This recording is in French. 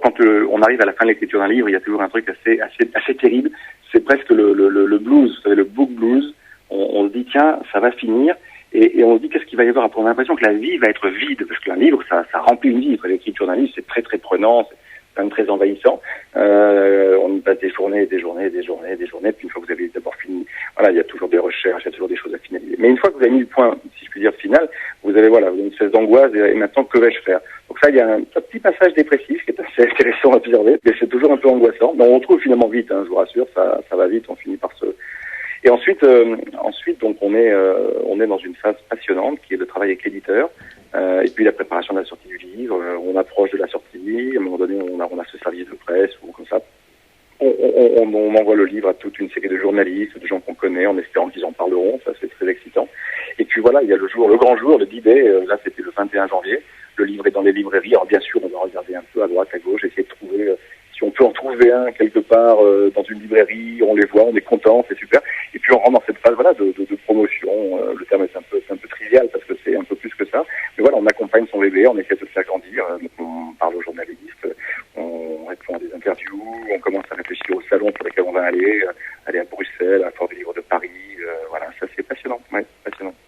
quand on arrive à la fin de l'écriture d'un livre, il y a toujours un truc assez terrible. C'est presque le blues, vous savez, le book blues. On se dit, tiens, ça va finir. Et on se dit, qu'est-ce qu'il va y avoir après? On a l'impression que la vie va être vide, parce qu'un livre, ça remplit une vie. L'écriture d'un livre, c'est très, très prenant, c'est quand même très envahissant. On y passe des journées, des journées, des journées, des journées. Puis une fois que vous avez d'abord fini, voilà, il y a toujours des recherches, il y a toujours des choses à finaliser. Mais une fois que vous avez mis le point, si je puis dire, final, vous avez une espèce d'angoisse, et maintenant, que vais-je faire? Donc ça, il y a un petit passage dépressif qui est assez intéressant à observer, mais c'est toujours un peu angoissant. Mais on retrouve finalement vite, je vous rassure, ça va vite, on finit par se... Et ensuite, donc on est dans une phase passionnante qui est le travail avec l'éditeur, et puis la préparation de la sortie du livre. On approche de la sortie. À un moment donné, on a ce service de presse ou comme ça. On envoie le livre à toute une série de journalistes, de gens qu'on connaît, en espérant qu'ils en parleront. Ça, c'est très excitant. Et puis voilà, il y a le grand jour, le D-Day. Là, c'était le 21 janvier. Le livre est dans les librairies. Alors bien sûr, on va regarder un peu à droite, à gauche, essayer de trouver si on peut en trouver un quelque part dans une librairie. On les voit, on est content, c'est super. Et puis on rentre dans cette phase de promotion. Le terme est un peu trivial parce que c'est un peu plus que ça. Mais voilà, on accompagne son bébé, on essaie de le faire grandir. On parle aux journalistes, on répond à des interviews, on commence à réfléchir aux salons pour lesquels on va aller à Bruxelles, à Fort du Livre de Paris. Voilà, ça c'est passionnant, ouais, passionnant.